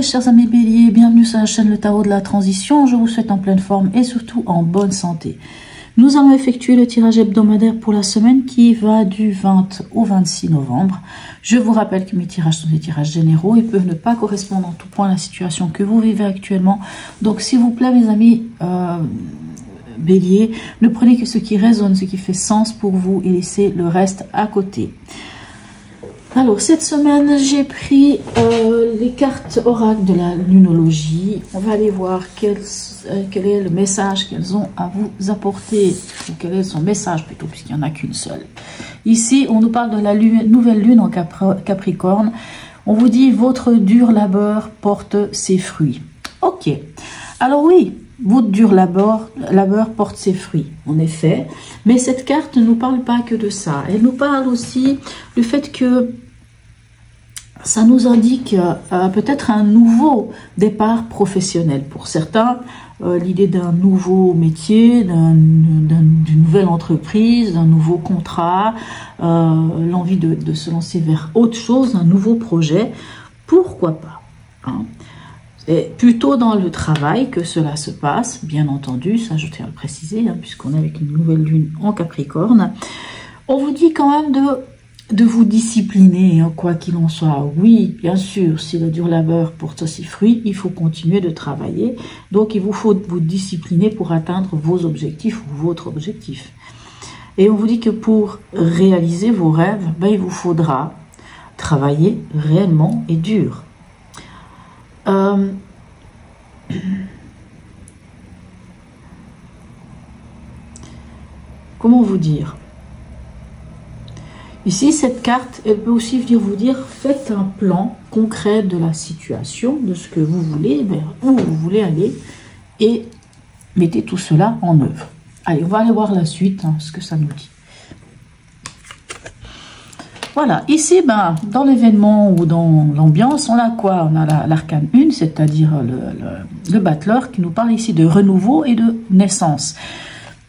chers amis béliers, bienvenue sur la chaîne Le Tarot de la Transition. Je vous souhaite en pleine forme et surtout en bonne santé. Nous allons effectuer le tirage hebdomadaire pour la semaine qui va du 20 au 26 novembre. Je vous rappelle que mes tirages sont des tirages généraux et peuvent ne pas correspondre en tout point à la situation que vous vivez actuellement. Donc s'il vous plaît mes amis béliers, ne prenez que ce qui résonne, ce qui fait sens pour vous et laissez le reste à côté. Alors, cette semaine, j'ai pris les cartes oracles de la lunologie. On va aller voir quel est le message qu'elles ont à vous apporter. Ou quel est son message plutôt, puisqu'il n'y en a qu'une seule. Ici, on nous parle de la nouvelle lune en Capricorne. On vous dit, votre dur labeur porte ses fruits. Ok. Alors oui, votre dur labeur porte ses fruits, en effet. Mais cette carte ne nous parle pas que de ça. Elle nous parle aussi du fait que ça nous indique peut-être un nouveau départ professionnel. Pour certains, l'idée d'un nouveau métier, d'une nouvelle entreprise, d'un nouveau contrat, l'envie de se lancer vers autre chose, un nouveau projet, pourquoi pas, hein. C'est plutôt dans le travail que cela se passe, bien entendu, ça je tiens à le préciser, hein, puisqu'on est avec une nouvelle lune en Capricorne. On vous dit quand même de vous discipliner, hein, quoi qu'il en soit. Oui, bien sûr, si le dur labeur porte ses fruits, il faut continuer de travailler. Donc, il vous faut vous discipliner pour atteindre vos objectifs ou votre objectif. Et on vous dit que pour réaliser vos rêves, ben, il vous faudra travailler réellement et dur. Comment vous dire? Ici, cette carte, elle peut aussi venir vous dire, faites un plan concret de la situation, de ce que vous voulez, vers où vous voulez aller, et mettez tout cela en œuvre. Allez, on va aller voir la suite, hein, ce que ça nous dit. Voilà, ici, ben, dans l'événement ou dans l'ambiance, on a quoi? On a l'arcane 1, c'est-à-dire le battleur, qui nous parle ici de renouveau et de naissance.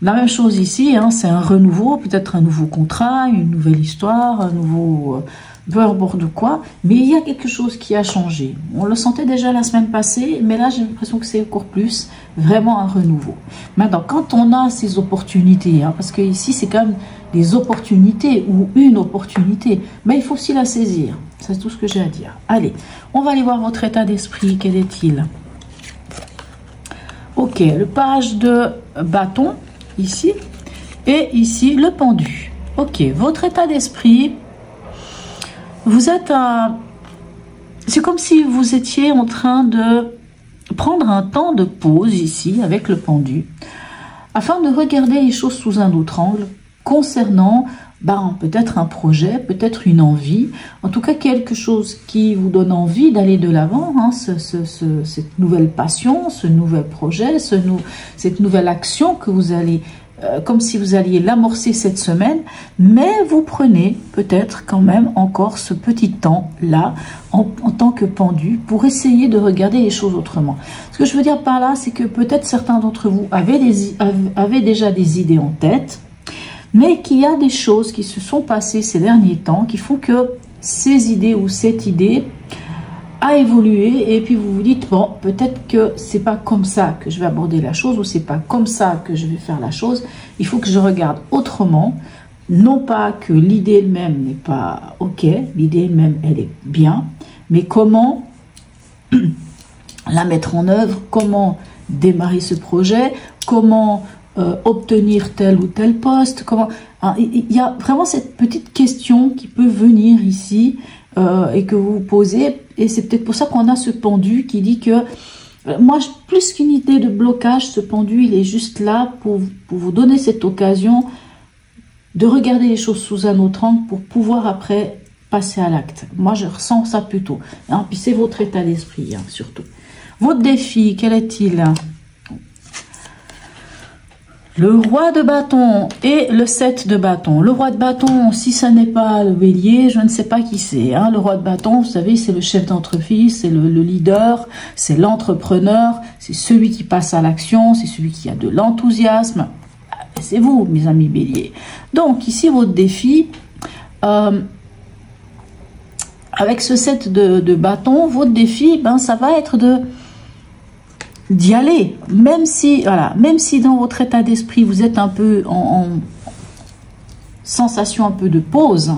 La même chose ici, hein, c'est un renouveau, peut-être un nouveau contrat, une nouvelle histoire, un nouveau peu importe quoi, mais il y a quelque chose qui a changé. On le sentait déjà la semaine passée, mais là j'ai l'impression que c'est encore plus vraiment un renouveau. Maintenant, quand on a ces opportunités, hein, parce que ici c'est quand même des opportunités ou une opportunité, mais il faut aussi la saisir. C'est tout ce que j'ai à dire. Allez, on va aller voir votre état d'esprit, quel est-il? Ok, le page de bâton, ici, et ici le pendu. Ok, votre état d'esprit, vous êtes à... C'est comme si vous étiez en train de prendre un temps de pause ici, avec le pendu, afin de regarder les choses sous un autre angle, concernant peut-être un projet, peut-être une envie, en tout cas quelque chose qui vous donne envie d'aller de l'avant, hein, cette nouvelle passion, ce nouvel projet, cette nouvelle action que vous allez, comme si vous alliez l'amorcer cette semaine, mais vous prenez peut-être quand même encore ce petit temps-là, en tant que pendu, pour essayer de regarder les choses autrement. Ce que je veux dire par là, c'est que peut-être certains d'entre vous avaient déjà des idées en tête, mais qu'il y a des choses qui se sont passées ces derniers temps qui font que ces idées ou cette idée a évolué et puis vous vous dites, bon, peut-être que c'est pas comme ça que je vais aborder la chose ou c'est pas comme ça que je vais faire la chose. Il faut que je regarde autrement. Non pas que l'idée elle-même n'est pas ok, l'idée elle-même, elle est bien, mais comment la mettre en œuvre, comment démarrer ce projet, comment obtenir tel ou tel poste, comment... Il y a vraiment cette petite question qui peut venir ici et que vous vous posez, et c'est peut-être pour ça qu'on a ce pendu qui dit que moi, plus qu'une idée de blocage, ce pendu, il est juste là pour vous donner cette occasion de regarder les choses sous un autre angle pour pouvoir après passer à l'acte. Moi, je ressens ça plutôt. Hein, puis c'est votre état d'esprit, hein, surtout. Votre défi, quel est-il? Le roi de bâton et le 7 de bâton. Le roi de bâton, si ça n'est pas le bélier, je ne sais pas qui c'est. Hein. Le roi de bâton, vous savez, c'est le chef d'entreprise, c'est le leader, c'est l'entrepreneur, c'est celui qui passe à l'action, c'est celui qui a de l'enthousiasme. C'est vous, mes amis béliers. Donc, ici, votre défi, avec ce 7 de bâton, votre défi, ben, ça va être d'y aller. Même si, voilà, même si dans votre état d'esprit, vous êtes un peu en sensation un peu de pause,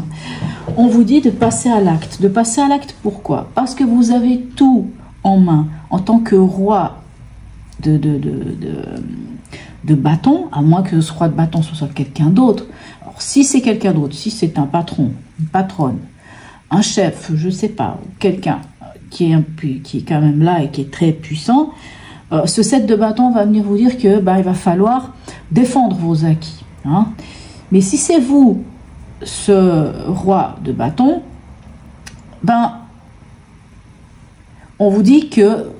on vous dit de passer à l'acte. De passer à l'acte, pourquoi? Parce que vous avez tout en main en tant que roi de bâton, à moins que ce roi de bâton soit quelqu'un d'autre. Alors, si c'est quelqu'un d'autre, si c'est un patron, une patronne, un chef, je ne sais pas, quelqu'un qui est quand même là et qui est très puissant, ce 7 de bâton va venir vous dire que bah, il va falloir défendre vos acquis. Hein. Mais si c'est vous, ce roi de bâton, ben, on vous dit que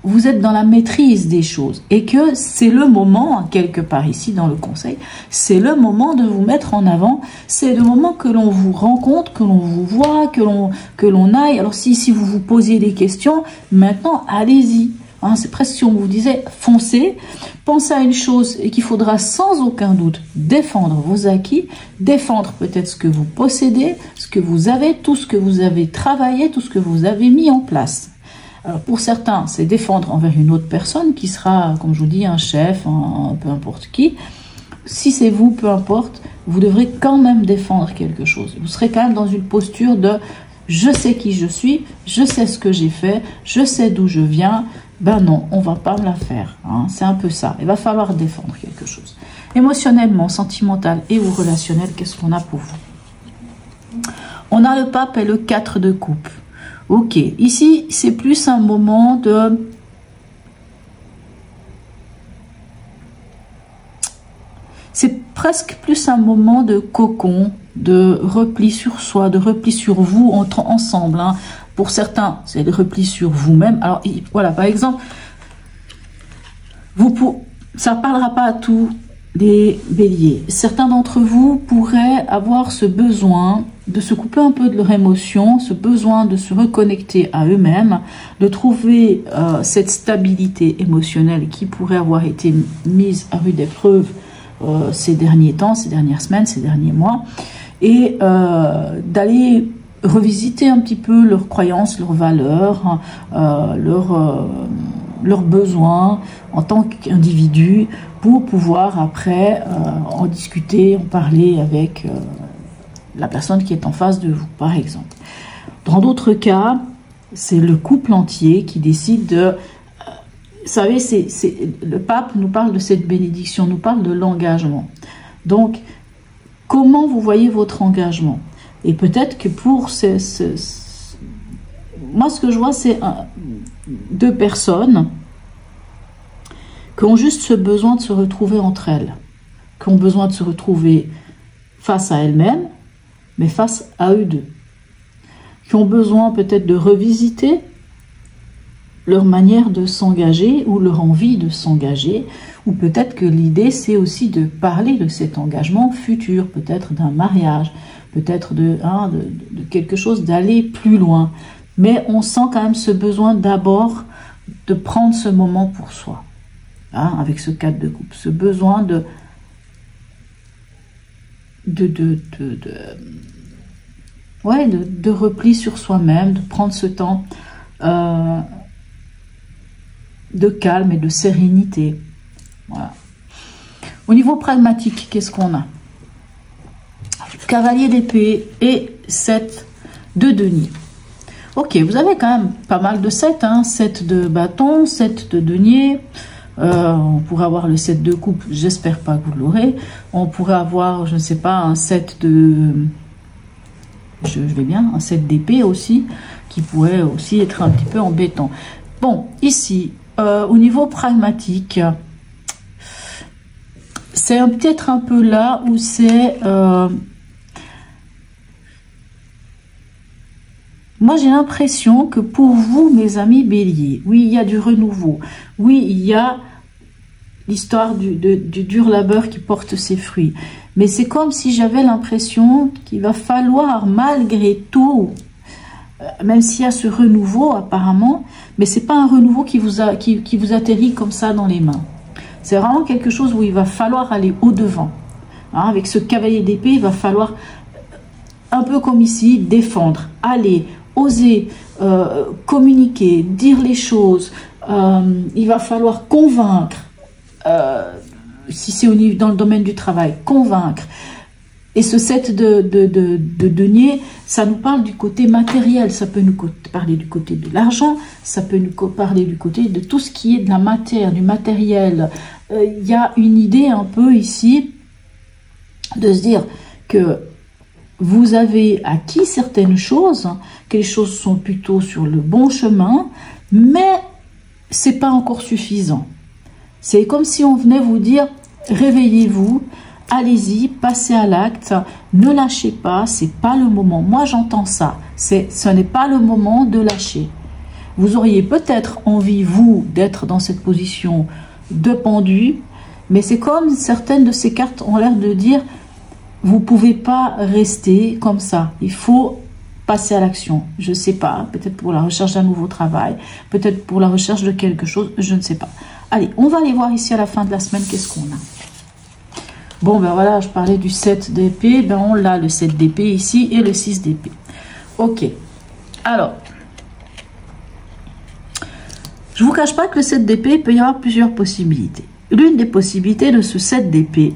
vous êtes dans la maîtrise des choses et que c'est le moment, quelque part ici dans le conseil, c'est le moment de vous mettre en avant, c'est le moment que l'on vous rencontre, que l'on vous voit, que l'on aille. Alors si vous vous posiez des questions, maintenant allez-y. Hein, c'est presque si on vous disait foncez, pensez à une chose et qu'il faudra sans aucun doute défendre vos acquis, défendre peut-être ce que vous possédez, ce que vous avez, tout ce que vous avez travaillé, tout ce que vous avez mis en place. Alors pour certains, c'est défendre envers une autre personne qui sera, comme je vous dis, un chef, peu importe qui. Si c'est vous, peu importe, vous devrez quand même défendre quelque chose. Vous serez quand même dans une posture de je sais qui je suis, je sais ce que j'ai fait, je sais d'où je viens. Ben non, on va pas me la faire. Hein. C'est un peu ça. Il va falloir défendre quelque chose. Émotionnellement, sentimental et ou relationnel, qu'est-ce qu'on a pour vous? On a le pape et le 4 de coupe. Ok, ici, c'est plus un moment de... C'est presque plus un moment de cocon, de repli sur soi, de repli sur vous ensemble. Hein. Pour certains, c'est le repli sur vous-même. Alors, voilà, par exemple, ça ne parlera pas à tous les béliers. Certains d'entre vous pourraient avoir ce besoin de se couper un peu de leur émotion, ce besoin de se reconnecter à eux-mêmes, de trouver cette stabilité émotionnelle qui pourrait avoir été mise à rude épreuve ces derniers temps, ces dernières semaines, ces derniers mois, et d'aller revisiter un petit peu leurs croyances, leurs valeurs, leurs besoins en tant qu'individu pour pouvoir après en discuter, en parler avec la personne qui est en face de vous, par exemple. Dans d'autres cas, c'est le couple entier qui décide de... Vous savez, le pape nous parle de cette bénédiction, nous parle de l'engagement. Donc, comment vous voyez votre engagement? Et peut-être que pour moi, ce que je vois, c'est deux personnes qui ont juste ce besoin de se retrouver entre elles, qui ont besoin de se retrouver face à elles-mêmes, mais face à eux deux, qui ont besoin peut-être de revisiter leur manière de s'engager ou leur envie de s'engager, ou peut-être que l'idée, c'est aussi de parler de cet engagement futur, peut-être d'un mariage, peut-être de quelque chose, d'aller plus loin. Mais on sent quand même ce besoin d'abord de prendre ce moment pour soi, hein, avec ce 4 de coupe, ce besoin de repli sur soi-même, de prendre ce temps de calme et de sérénité. Voilà. Au niveau pragmatique, qu'est-ce qu'on a? Cavalier d'épée et 7 de denier. Ok, vous avez quand même pas mal de 7, hein, 7 de bâton, 7 de denier. On pourrait avoir le 7 de coupe, j'espère pas que vous l'aurez. On pourrait avoir, je ne sais pas, un 7 de... Je vais bien, un 7 d'épée aussi, qui pourrait aussi être un petit peu embêtant. Bon, ici, au niveau pragmatique, c'est peut-être un peu là où c'est... Moi, j'ai l'impression que pour vous, mes amis béliers, oui, il y a du renouveau. Oui, il y a l'histoire du dur labeur qui porte ses fruits. Mais c'est comme si j'avais l'impression qu'il va falloir, malgré tout, même s'il y a ce renouveau apparemment, mais c'est pas un renouveau qui vous atterrit comme ça dans les mains. C'est vraiment quelque chose où il va falloir aller au-devant. Hein, avec ce cavalier d'épée, il va falloir, un peu comme ici, défendre, aller oser communiquer, dire les choses, il va falloir convaincre, si c'est dans le domaine du travail, convaincre. Et ce 7 de denier, ça nous parle du côté matériel, ça peut nous parler du côté de l'argent, ça peut nous parler du côté de tout ce qui est de la matière, du matériel. Il y a une idée un peu ici de se dire que vous avez acquis certaines choses, que les choses sont plutôt sur le bon chemin, mais c'est pas encore suffisant. C'est comme si on venait vous dire, réveillez-vous, allez-y, passez à l'acte, ne lâchez pas, c'est pas le moment. Moi j'entends ça, ce n'est pas le moment de lâcher. Vous auriez peut-être envie, vous, d'être dans cette position de pendu, mais c'est comme certaines de ces cartes ont l'air de dire, vous pouvez pas rester comme ça, il faut passer à l'action. Je sais pas, peut-être pour la recherche d'un nouveau travail, peut-être pour la recherche de quelque chose, je ne sais pas. Allez, on va aller voir ici à la fin de la semaine, qu'est-ce qu'on a. Bon, ben voilà, je parlais du 7 d'épée, ben on l'a, le 7 d'épée ici, et le 6 d'épée. Ok, alors, je ne vous cache pas que le 7 d'épée, il peut y avoir plusieurs possibilités. L'une des possibilités de ce 7 d'épée,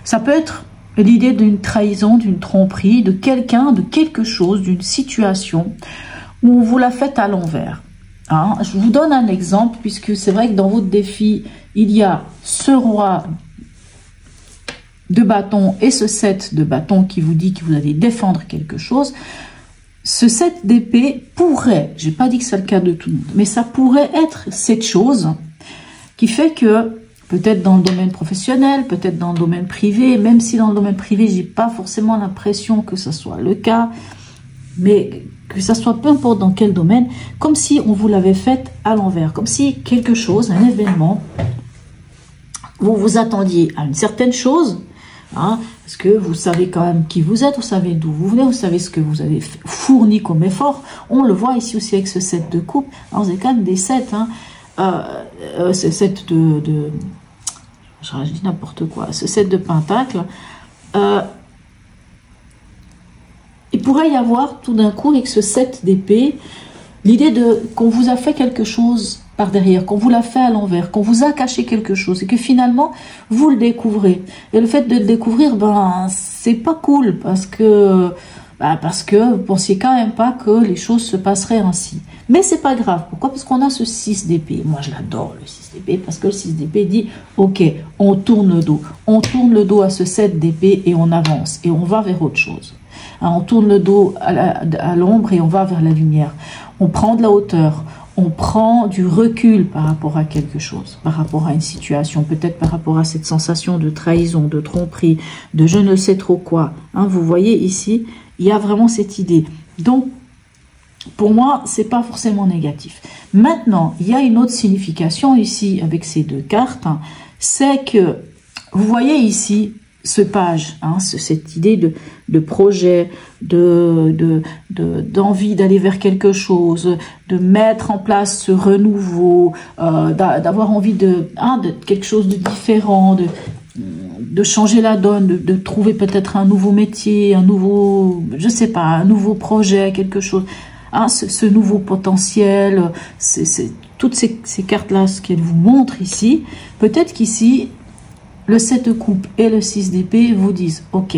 ça peut être l'idée d'une trahison, d'une tromperie, de quelqu'un, de quelque chose, d'une situation où vous la faites à l'envers. Hein, je vous donne un exemple, puisque c'est vrai que dans votre défi, il y a ce roi de bâton et ce 7 de bâton qui vous dit que vous allez défendre quelque chose. Ce 7 d'épée pourrait, je n'ai pas dit que c'est le cas de tout le monde, mais ça pourrait être cette chose qui fait que, peut-être dans le domaine professionnel, peut-être dans le domaine privé, même si dans le domaine privé, j'ai pas forcément l'impression que ce soit le cas, mais que ça soit peu importe dans quel domaine, comme si on vous l'avait fait à l'envers, comme si quelque chose, un événement, vous vous attendiez à une certaine chose, hein, parce que vous savez quand même qui vous êtes, vous savez d'où vous venez, vous savez ce que vous avez fourni comme effort. On le voit ici aussi avec ce 7 de coupe. Alors, c'est quand même des 7, hein, ce 7 je dis n'importe quoi, ce 7 de pentacle. Il pourrait y avoir tout d'un coup avec ce 7 d'épée l'idée de qu'on vous a fait quelque chose par derrière, qu'on vous l'a fait à l'envers, qu'on vous a caché quelque chose et que finalement vous le découvrez. Et le fait de le découvrir, ben c'est pas cool parce que vous pensiez quand même pas que les choses se passeraient ainsi. Mais c'est pas grave. Pourquoi? Parce qu'on a ce 6 d'épée. Moi je l'adore le 6 d'épée parce que le 6 d'épée dit ok, on tourne le dos. On tourne le dos à ce 7 d'épée et on avance et on va vers autre chose. On tourne le dos à l'ombre et on va vers la lumière. On prend de la hauteur, on prend du recul par rapport à quelque chose, par rapport à une situation, peut-être par rapport à cette sensation de trahison, de tromperie, de je ne sais trop quoi. Hein, vous voyez ici, il y a vraiment cette idée. Donc, pour moi, c'est pas forcément négatif. Maintenant, il y a une autre signification ici avec ces deux cartes, hein, c'est que, vous voyez ici, ce page, hein, cette idée de projet, d'envie d'aller vers quelque chose, de mettre en place ce renouveau, d'avoir envie de quelque chose de différent, de changer la donne, de trouver peut-être un nouveau métier, un nouveau, je sais pas, un nouveau projet, quelque chose, hein, ce nouveau potentiel, toutes ces cartes-là, ce qu'elles vous montrent ici, peut-être qu'ici, le 7 de coupe et le 6 d'épée vous disent, ok,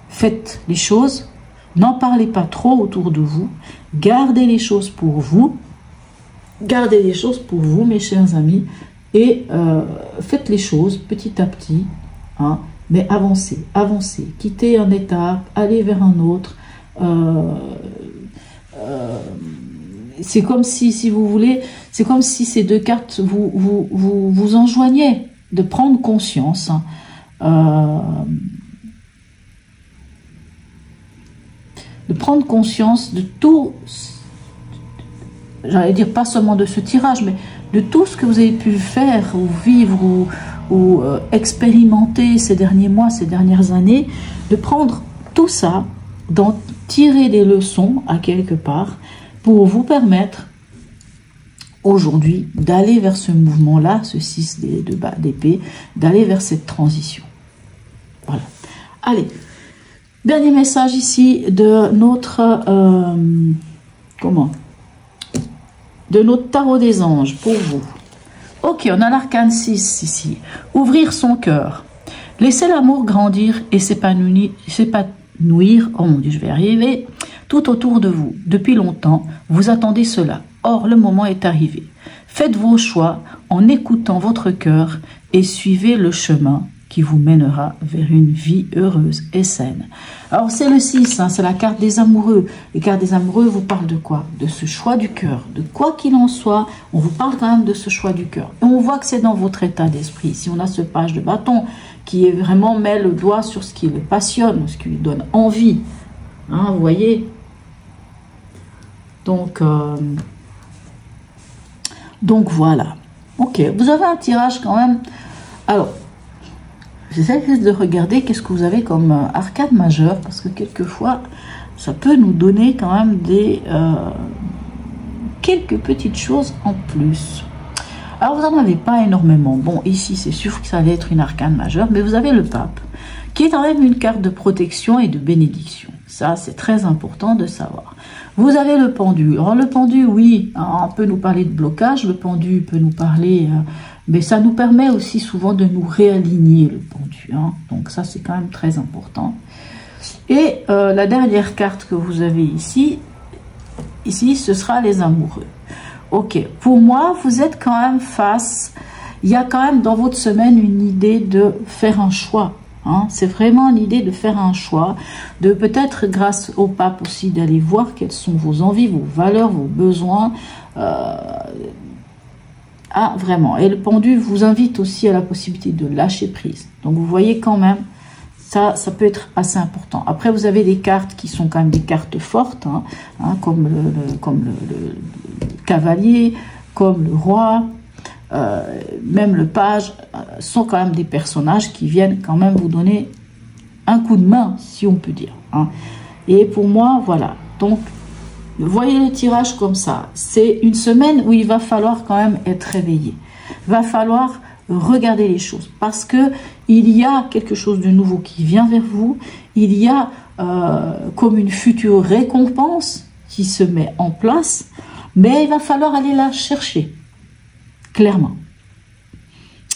faites les choses, n'en parlez pas trop autour de vous, gardez les choses pour vous, mes chers amis, et faites les choses petit à petit, hein, mais avancez, quittez une étape, allez vers un autre, c'est comme si vous voulez, c'est comme si ces deux cartes vous enjoignaient de prendre conscience, de tout, j'allais dire pas seulement de ce tirage, mais de tout ce que vous avez pu faire ou vivre ou expérimenter ces derniers mois, ces dernières années, de prendre tout ça, d'en tirer des leçons à quelque part pour vous permettre aujourd'hui d'aller vers ce mouvement-là, ce 6 d'épée, d'aller vers cette transition. Voilà. Allez, Dernier message ici de notre... de notre tarot des anges pour vous. Ok, on a l'arcane 6 ici. Ouvrir son cœur. Laissez l'amour grandir et s'épanouir, oh mon Dieu, je vais arriver, tout autour de vous. Depuis longtemps, vous attendez cela. Or, le moment est arrivé. Faites vos choix en écoutant votre cœur et suivez le chemin qui vous mènera vers une vie heureuse et saine. Alors, c'est le 6, hein, c'est la carte des amoureux. Les cartes des amoureux vous parlent de quoi? De ce choix du cœur. De quoi qu'il en soit, on vous parle quand même de ce choix du cœur. Et on voit que c'est dans votre état d'esprit. Si on a ce page de bâton qui est vraiment met le doigt sur ce qui le passionne, ce qui lui donne envie. Hein, vous voyez? Donc voilà. Ok, vous avez un tirage quand même. Alors, j'essaie de regarder qu'est-ce que vous avez comme arcane majeure, parce que quelquefois, ça peut nous donner quand même des quelques petites choses en plus. Alors, vous n'en avez pas énormément. Bon, ici, c'est sûr que ça va être une arcane majeure, mais vous avez le pape, qui est quand même une carte de protection et de bénédiction. Ça, c'est très important de savoir. Vous avez le pendu. Alors, le pendu, oui, on peut nous parler de blocage. Le pendu peut nous parler... mais ça nous permet aussi souvent de nous réaligner, le pendu. Hein. Donc, ça, c'est quand même très important. Et la dernière carte que vous avez ici, ce sera les amoureux. Ok, pour moi, vous êtes quand même face... Il y a quand même dans votre semaine une idée de faire un choix. Hein. C'est vraiment l'idée de faire un choix, de peut-être grâce au pape aussi d'aller voir quelles sont vos envies, vos valeurs, vos besoins. Ah, vraiment. Et le pendu vous invite aussi à la possibilité de lâcher prise. Donc, vous voyez quand même, ça peut être assez important. Après, vous avez des cartes qui sont quand même des cartes fortes, hein, comme le cavalier, comme le roi, même le page, sont quand même des personnages qui viennent quand même vous donner un coup de main, si on peut dire. Hein. Et pour moi, voilà. Donc, voyez le tirage comme ça. C'est une semaine où il va falloir quand même être réveillé. Il va falloir regarder les choses parce que il y a quelque chose de nouveau qui vient vers vous. Il y a comme une future récompense qui se met en place, mais il va falloir aller la chercher, clairement.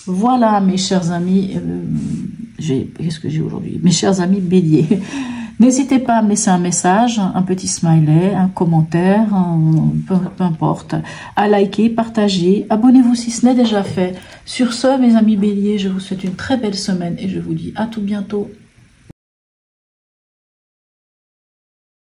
Voilà, mes chers amis, qu'est-ce que j'ai aujourd'hui? Mes chers amis béliers. N'hésitez pas à me laisser un message, un petit smiley, un commentaire, peu importe, à liker, partager, abonnez-vous si ce n'est déjà fait. Sur ce, mes amis béliers, je vous souhaite une très belle semaine et je vous dis à tout bientôt.